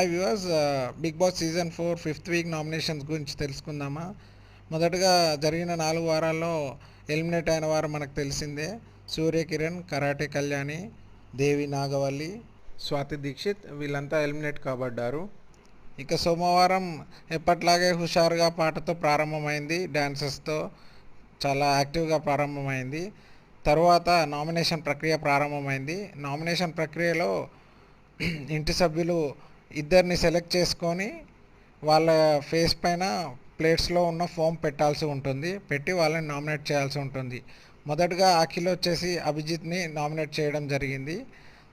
Hi viewers, Bigg Boss season 4 fifth week nominations గురించి తెలుసుకుందామా. మొదటగా జరిగిన 4 వారాల్లో ఎలిమినేట్ అయిన వారు మనకు తెలిసిందే. సూర్యకిరణ్, కరాటే కళ్యాణి, దేవి నాగవల్లి, స్వాతి దీక్షిత్ వీళ్ళంతా ఎలిమినేట్ కాబడ్డారు. ఇక సోమవారం ఎప్పట్లాగే హుషారుగా పాటతో ప్రారంభమైంది. డ్యాన్సెస్తో చాలా యాక్టివ్గా ప్రారంభమైంది. తరువాత నామినేషన్ ప్రక్రియ ప్రారంభమైంది. నామినేషన్ ప్రక్రియలో ఇంటి సభ్యులు ఇద్దరిని సెలెక్ట్ చేసుకొని వాళ్ళ ఫేస్ పైన ప్లేట్స్లో ఉన్న ఫోమ్ పెట్టాల్సి ఉంటుంది. పెట్టి వాళ్ళని నామినేట్ చేయాల్సి ఉంటుంది. మొదటగా అఖిల్ వచ్చేసి అభిజిత్ని నామినేట్ చేయడం జరిగింది.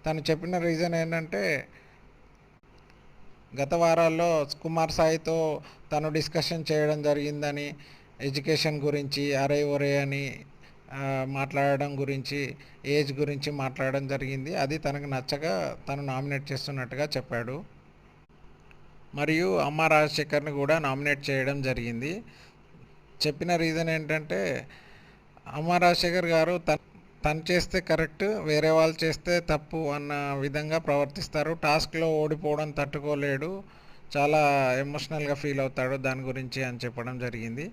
తను చెప్పిన రీజన్ ఏంటంటే, గత వారాల్లో కుమార్ సాయితో తను డిస్కషన్ చేయడం జరిగిందని, ఎడ్యుకేషన్ గురించి అరే ఒరే అని మాట్లాడడం గురించి, ఏజ్ గురించి మాట్లాడడం జరిగింది. అది తనకు నచ్చక తను నామినేట్ చేస్తున్నట్టుగా చెప్పాడు. మరియు అమ్మ రాజశేఖర్ని కూడా నామినేట్ చేయడం జరిగింది. చెప్పిన రీజన్ ఏంటంటే, అమ్మ రాజశేఖర్ గారు తను చేస్తే కరెక్ట్, వేరే వాళ్ళు చేస్తే తప్పు అన్న విధంగా ప్రవర్తిస్తారు. టాస్క్లో ఓడిపోవడం తట్టుకోలేడు, చాలా ఎమోషనల్గా ఫీల్ అవుతాడు దాని గురించి అని చెప్పడం జరిగింది.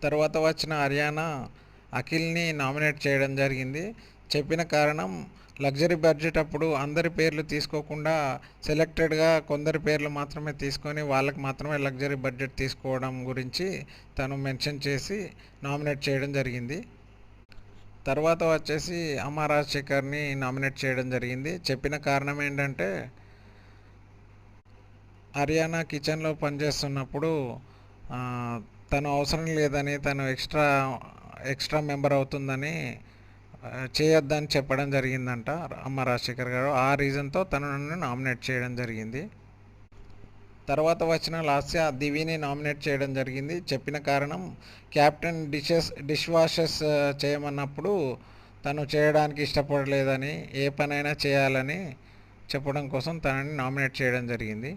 తర్వాత వచ్చిన హర్యానా అఖిల్ని నామినేట్ చేయడం జరిగింది. చెప్పిన కారణం, లగ్జరీ బడ్జెట్ అప్పుడు అందరి పేర్లు తీసుకోకుండా సెలెక్టెడ్గా కొందరి పేర్లు మాత్రమే తీసుకొని వాళ్ళకి మాత్రమే లగ్జరీ బడ్జెట్ తీసుకోవడం గురించి తను మెన్షన్ చేసి నామినేట్ చేయడం జరిగింది. తర్వాత వచ్చేసి అమ్మ రాజశేఖర్ని నామినేట్ చేయడం జరిగింది. చెప్పిన కారణం ఏంటంటే, హర్యానా కిచెన్లో పనిచేస్తున్నప్పుడు తను అవసరం లేదని, తను ఎక్స్ట్రా మెంబర్ అవుతుందని చేయొద్దని చెప్పడం జరిగిందంట అమ్మ రాజశేఖర్ గారు. ఆ రీజన్తో తను నన్ను నామినేట్ చేయడం జరిగింది. తర్వాత వచ్చిన లాస్య దివిని నామినేట్ చేయడం జరిగింది. చెప్పిన కారణం, క్యాప్టెన్ డిష్ వాషెస్ చేయమన్నప్పుడు తను చేయడానికి ఇష్టపడలేదని, ఏ పనైనా చేయాలని చెప్పడం కోసం తనని నామినేట్ చేయడం జరిగింది.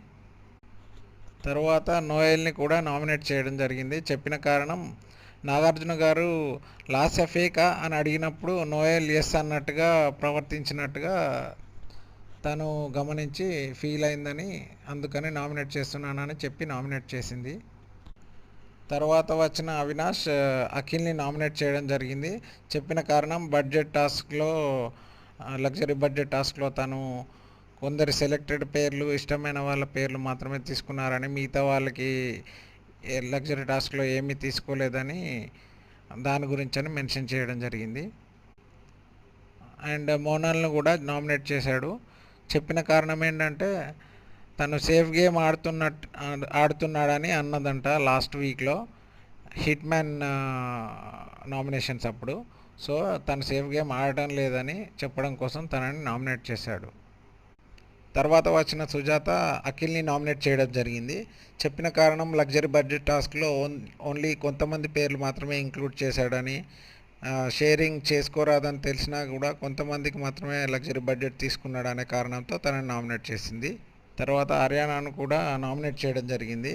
తర్వాత నోయల్ని కూడా నామినేట్ చేయడం జరిగింది. చెప్పిన కారణం, నాగార్జున గారు లాస్య ఫేకా అని అడిగినప్పుడు నోయల్ ఎస్ అన్నట్టుగా ప్రవర్తించినట్టుగా తను గమనించి ఫీల్ అయిందని, అందుకని నామినేట్ చేస్తున్నానని చెప్పి నామినేట్ చేసింది. తర్వాత వచ్చిన అవినాష్ అఖిల్ని నామినేట్ చేయడం జరిగింది. చెప్పిన కారణం, లగ్జరీ బడ్జెట్ టాస్క్లో తను కొందరి సెలెక్టెడ్ పేర్లు, ఇష్టమైన వాళ్ళ పేర్లు మాత్రమే తీసుకున్నారని, మిగతా వాళ్ళకి లగ్జరీ టాస్క్లో ఏమీ తీసుకోలేదని దాని గురించి మెన్షన్ చేయడం జరిగింది. అండ్ మోనాల్ను కూడా నామినేట్ చేశాడు. చెప్పిన కారణం ఏంటంటే, తను సేఫ్ గేమ్ ఆడుతున్నాడని అన్నదంట లాస్ట్ వీక్లో హిట్ మ్యాన్ నామినేషన్స్ అప్పుడు. సో తను సేఫ్ గేమ్ ఆడటం లేదని చెప్పడం కోసం తనని నామినేట్ చేశాడు. తర్వాత వచ్చిన సుజాత అఖిల్ని నామినేట్ చేయడం జరిగింది. చెప్పిన కారణం, లగ్జరీ బడ్జెట్ టాస్క్లో ఓన్లీ కొంతమంది పేర్లు మాత్రమే ఇంక్లూడ్ చేశాడని, షేరింగ్ చేసుకోరాదని తెలిసినా కూడా కొంతమందికి మాత్రమే లగ్జరీ బడ్జెట్ తీసుకున్నాడు అనే కారణంతో తనని నామినేట్ చేసింది. తర్వాత హర్యానాను కూడా నామినేట్ చేయడం జరిగింది.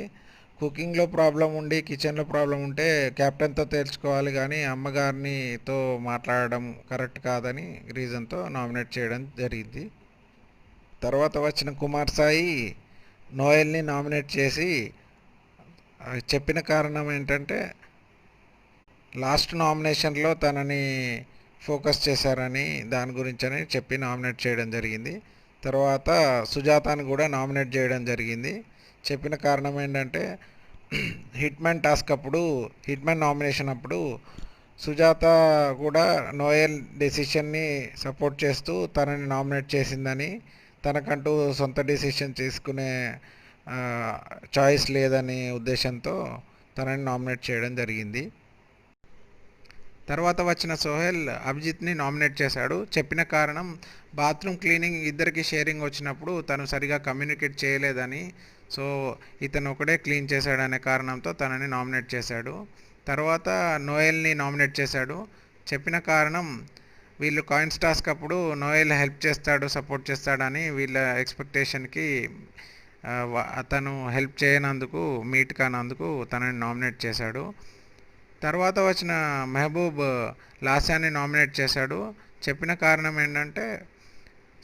కుకింగ్లో ప్రాబ్లం ఉండి, కిచెన్లో ప్రాబ్లం ఉంటే కెప్టెన్తో తేల్చుకోవాలి, కానీ అమ్మగారినితో మాట్లాడడం కరెక్ట్ కాదని రీజన్తో నామినేట్ చేయడం జరిగింది. తర్వాత వచ్చిన కుమార్ సాయి నోయల్ని నామినేట్ చేసి చెప్పిన కారణం ఏంటంటే, లాస్ట్ నామినేషన్లో తనని ఫోకస్ చేశారని, దాని గురించని చెప్పి నామినేట్ చేయడం జరిగింది. తర్వాత సుజాతని కూడా నామినేట్ చేయడం జరిగింది. చెప్పిన కారణం ఏంటంటే, హిట్ మ్యాన్ నామినేషన్ అప్పుడు సుజాత కూడా నోయల్ డెసిషన్ని సపోర్ట్ చేస్తూ తనని నామినేట్ చేసిందని, తనకంటూ సొంత డెసిషన్ తీసుకునే చాయిస్ లేదనే ఉద్దేశంతో తనని నామినేట్ చేయడం జరిగింది. తర్వాత వచ్చిన సోహెల్ అభిజిత్ని నామినేట్ చేశాడు. చెప్పిన కారణం, బాత్రూమ్ క్లీనింగ్ ఇద్దరికి షేరింగ్ వచ్చినప్పుడు తను సరిగా కమ్యూనికేట్ చేయలేదని, సో ఇతను ఒకడే క్లీన్ చేశాడనే కారణంతో తనని నామినేట్ చేశాడు. తర్వాత నోయల్ని నామినేట్ చేశాడు. చెప్పిన కారణం, వీళ్ళు కాయిన్స్ టాస్క్ అప్పుడు నోయల్ హెల్ప్ చేస్తాడు, సపోర్ట్ చేస్తాడని వీళ్ళ ఎక్స్పెక్టేషన్కి అతను హెల్ప్ చేయనందుకు, మీట్ కానందుకు తనని నామినేట్ చేశాడు. తర్వాత వచ్చిన మెహబూబ్ లాస్యాని నామినేట్ చేశాడు. చెప్పిన కారణం ఏంటంటే,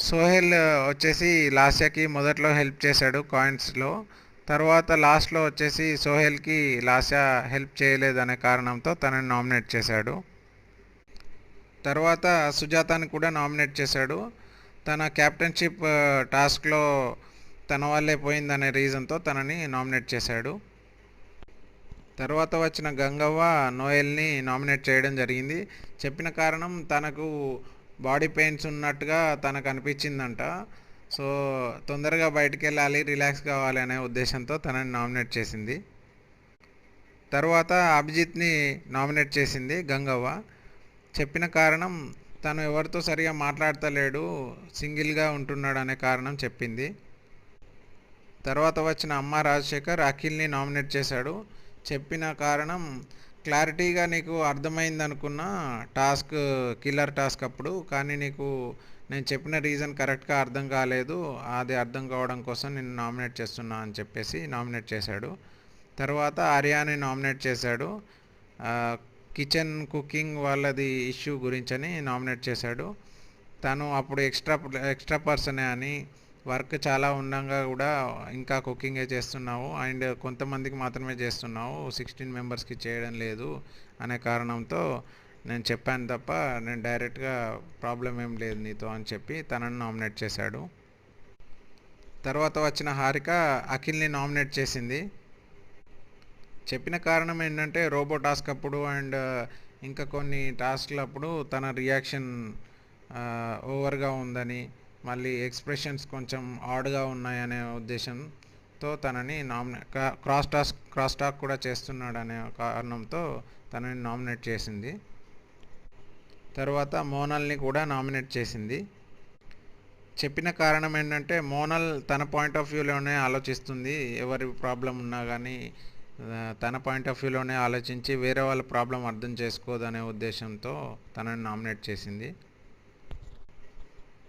సోహెల్ వచ్చేసి లాస్యాకి మొదట్లో హెల్ప్ చేశాడు కాయిన్స్లో. తర్వాత లాస్ట్లో వచ్చేసి సోహెల్కి లాస్యా హెల్ప్ చేయలేదనే కారణంతో తనని నామినేట్ చేశాడు. తర్వాత సుజాతాని కూడా నామినేట్ చేశాడు. తన క్యాప్టెన్షిప్ టాస్క్లో తన వల్లే పోయిందనే రీజన్తో తనని నామినేట్ చేశాడు. తర్వాత వచ్చిన గంగవ్వ నోయల్ని నామినేట్ చేయడం జరిగింది. చెప్పిన కారణం తనకు బాడీ పెయిన్స్ ఉన్నట్టుగా తనకు అనిపించిందంట. సో తొందరగా బయటికి వెళ్ళాలి, రిలాక్స్ కావాలి అనే ఉద్దేశంతో తనని నామినేట్ చేసింది. తర్వాత అభిజిత్ని నామినేట్ చేసింది గంగవ్వ. చెప్పిన కారణం తను ఎవరితో సరిగా మాట్లాడతలేడు, సింగిల్గా ఉంటున్నాడు అనే కారణం చెప్పింది. తర్వాత వచ్చిన అమ్మ రాజశేఖర్ అఖిల్ని నామినేట్ చేశాడు. చెప్పిన కారణం క్లారిటీగా నీకు అర్థమైంది అనుకున్నా టాస్క్, కిల్లర్ టాస్క్ అప్పుడు, కానీ నీకు నేను చెప్పిన రీజన్ కరెక్ట్గా అర్థం కాలేదు, అది అర్థం కావడం కోసం నేను నామినేట్ చేస్తున్నా అని చెప్పేసి నామినేట్ చేశాడు. తర్వాత ఆర్యాని నామినేట్ చేశాడు. కిచెన్ కుకింగ్ వాళ్ళది ఇష్యూ గురించని నామినేట్ చేశాడు. తను అప్పుడు ఎక్స్ట్రా పర్సనే అని, వర్క్ చాలా ఉండగా కూడా ఇంకా కుకింగే చేస్తున్నావు అండ్ కొంతమందికి మాత్రమే చేస్తున్నావు, 16 మెంబర్స్కి చేయడం లేదు అనే కారణంతో నేను చెప్పాను తప్ప నేను డైరెక్ట్గా ప్రాబ్లం ఏం లేదు నీతో అని చెప్పి తనని నామినేట్ చేశాడు. తర్వాత వచ్చిన హారిక అఖిల్ని నామినేట్ చేసింది. చెప్పిన కారణం ఏంటంటే రోబో టాస్క్ అప్పుడు అండ్ ఇంకా కొన్ని టాస్క్లప్పుడు తన రియాక్షన్ ఓవర్గా ఉందని, మళ్ళీ ఎక్స్ప్రెషన్స్ కొంచెం ఆడ్గా ఉన్నాయనే ఉద్దేశంతో తనని క్రాస్ టాక్ కూడా చేస్తున్నాడనే కారణంతో తనని నామినేట్ చేసింది. తర్వాత మోనల్ని కూడా నామినేట్ చేసింది. చెప్పిన కారణం ఏంటంటే మోనల్ తన పాయింట్ ఆఫ్ వ్యూలోనే ఆలోచిస్తుంది, ఎవరి ప్రాబ్లం ఉన్నా కానీ తన పాయింట్ ఆఫ్ వ్యూలోనే ఆలోచించి వేరే వాళ్ళ ప్రాబ్లం అర్థం చేసుకోదనే ఉద్దేశంతో తనని నామినేట్ చేసింది.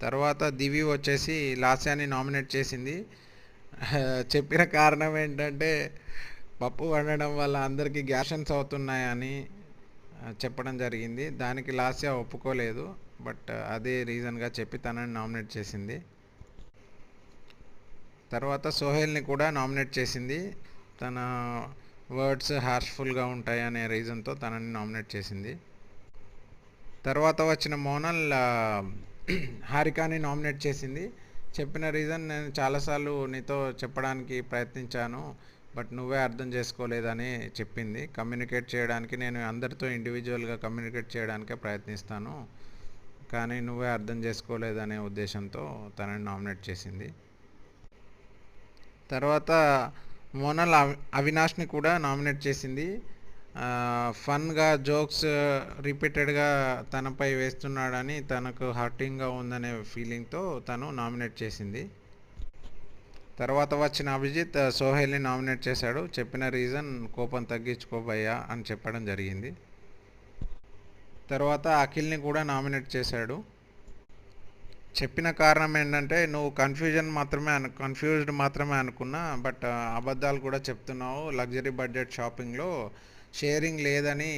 తర్వాత దివి వచ్చేసి లాస్యాని నామినేట్ చేసింది. చెప్పిన కారణం ఏంటంటే పప్పు వండడం వల్ల అందరికీ గ్యాషన్స్ అవుతున్నాయని చెప్పడం జరిగింది. దానికి లాస్యా ఒప్పుకోలేదు, బట్ అదే రీజన్గా చెప్పి తనని నామినేట్ చేసింది. తర్వాత సోహెల్ని కూడా నామినేట్ చేసింది. తన వర్డ్స్ హార్ష్ఫుల్గా ఉంటాయి అనే రీజన్తో తనని నామినేట్ చేసింది. తర్వాత వచ్చిన మోనల్ హారికాని నామినేట్ చేసింది. చెప్పిన రీజన్ నేను చాలాసార్లు నీతో చెప్పడానికి ప్రయత్నించాను, బట్ నువ్వే అర్థం చేసుకోలేదని చెప్పింది. కమ్యూనికేట్ చేయడానికి నేను అందరితో ఇండివిజువల్గా కమ్యూనికేట్ చేయడానికే ప్రయత్నిస్తాను, కానీ నువ్వే అర్థం చేసుకోలేదనే ఉద్దేశంతో తనని నామినేట్ చేసింది. తర్వాత మోనల్ అవినాష్ని కూడా నామినేట్ చేసింది. ఫన్గా జోక్స్ రిపీటెడ్గా తనపై వేస్తున్నాడని తనకు హర్టింగ్గా ఉందనే ఫీలింగ్తో తను నామినేట్ చేసింది. తర్వాత వచ్చిన అభిజిత్ సోహెల్ని నామినేట్ చేశాడు. చెప్పిన రీజన్ కోపం తగ్గించుకోబయ్యా అని చెప్పడం జరిగింది. తర్వాత అఖిల్ని కూడా నామినేట్ చేశాడు. చెప్పిన కారణం ఏంటంటే నువ్వు కన్ఫ్యూజ్డ్ మాత్రమే అనుకున్నా, బట్ అబద్ధాలు కూడా చెప్తున్నావు. లగ్జరీ బడ్జెట్ షాపింగ్లో షేరింగ్ లేదని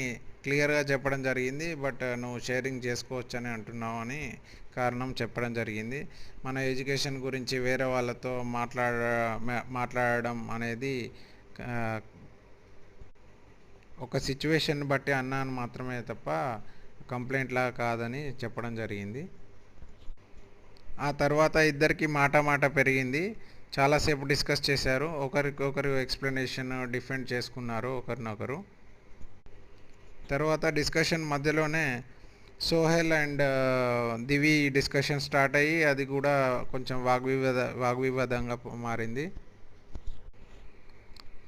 క్లియర్గా చెప్పడం జరిగింది, బట్ నువ్వు షేరింగ్ చేసుకోవచ్చు అని అంటున్నావు అని కారణం చెప్పడం జరిగింది. మన ఎడ్యుకేషన్ గురించి వేరే వాళ్ళతో మాట్లాడడం అనేది ఒక సిచ్యువేషన్ బట్టి అన్నాను మాత్రమే తప్ప కంప్లైంట్లా కాదని చెప్పడం జరిగింది. ఆ తర్వాత ఇద్దరికి మాట పెరిగింది. చాలాసేపు డిస్కస్ చేశారు, ఒకరికొకరు ఎక్స్ప్లెనేషన్ డిఫెండ్ చేసుకున్నారు ఒకరినొకరు. తర్వాత డిస్కషన్ మధ్యలోనే Sohel and Divi discussion start అయ్యి అది కూడా కొంచెం వాగ్వివాదంగా మారింది.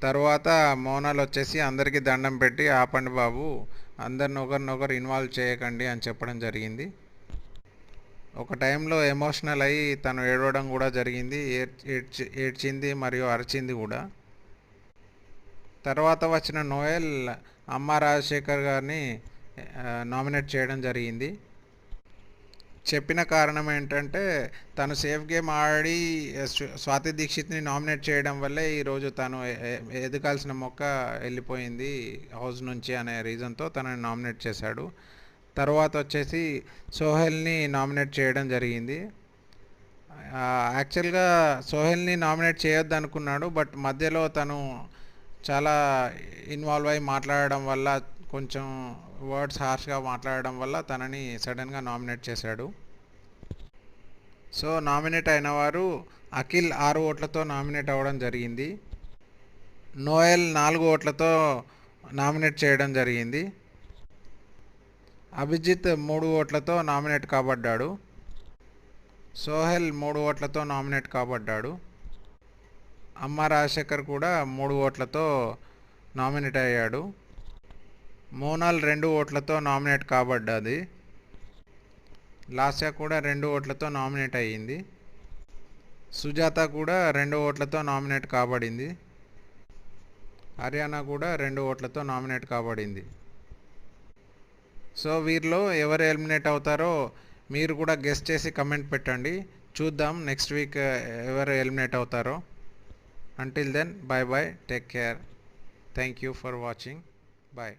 తర్వాత మోనాల్ వచ్చేసి అందరికీ దండం పెట్టి ఆపండి బాబు, అందరిని ఒకరినొకరు ఇన్వాల్వ్ చేయకండి అని చెప్పడం జరిగింది. ఒక టైంలో ఎమోషనల్ అయ్యి తను ఏడవడం కూడా జరిగింది, ఏడ్చింది మరియు అరిచింది కూడా. తర్వాత వచ్చిన నోయల్ అమ్మ రాజశేఖర్ గారిని నామినేట్ చేయడం జరిగింది. చెప్పిన కారణం ఏంటంటే తను సేఫ్ గేమ్ ఆడి స్వాతి దీక్షిత్ని నామినేట్ చేయడం వల్లే ఈరోజు తను ఎదగాల్సిన మొక్క వెళ్ళిపోయింది హౌస్ నుంచి అనే రీజన్తో తనని నామినేట్ చేశాడు. తర్వాత వచ్చేసి సోహెల్ని నామినేట్ చేయడం జరిగింది. యాక్చువల్గా సోహెల్ని నామినేట్ చేయొద్దు అనుకున్నాడు, బట్ మధ్యలో తను చాలా ఇన్వాల్వ్ అయి మాట్లాడడం వల్ల, కొంచెం వర్డ్స్ హార్ష్గా మాట్లాడడం వల్ల తనని సడన్గా నామినేట్ చేశాడు. సో నామినేట్ అయిన వారు అఖిల్ 6 ఓట్లతో నామినేట్ అవ్వడం జరిగింది. నోయల్ 4 ఓట్లతో నామినేట్ చేయడం జరిగింది. అభిజిత్ 3 ఓట్లతో నామినేట్ కాబడ్డాడు. సోహెల్ 3 ఓట్లతో నామినేట్ కాబడ్డాడు. అమ్మ రాజశేఖర్ కూడా 3 ఓట్లతో నామినేట్ అయ్యాడు. మోనాల్ 2 ఓట్లతో నామినేట్ కాబడ్డది. లాస్యా కూడా 2 ఓట్లతో నామినేట్ అయ్యింది. సుజాత కూడా 2 ఓట్లతో నామినేట్ కాబడింది. హర్యానా కూడా 2 ఓట్లతో నామినేట్ కాబడింది. సో వీరిలో ఎవరు ఎలిమినేట్ అవుతారో మీరు కూడా గెస్ చేసి కమెంట్ పెట్టండి. చూద్దాం నెక్స్ట్ వీక్ ఎవరు ఎలిమినేట్ అవుతారో. Until then, bye bye, take care. Thank you for watching. Bye.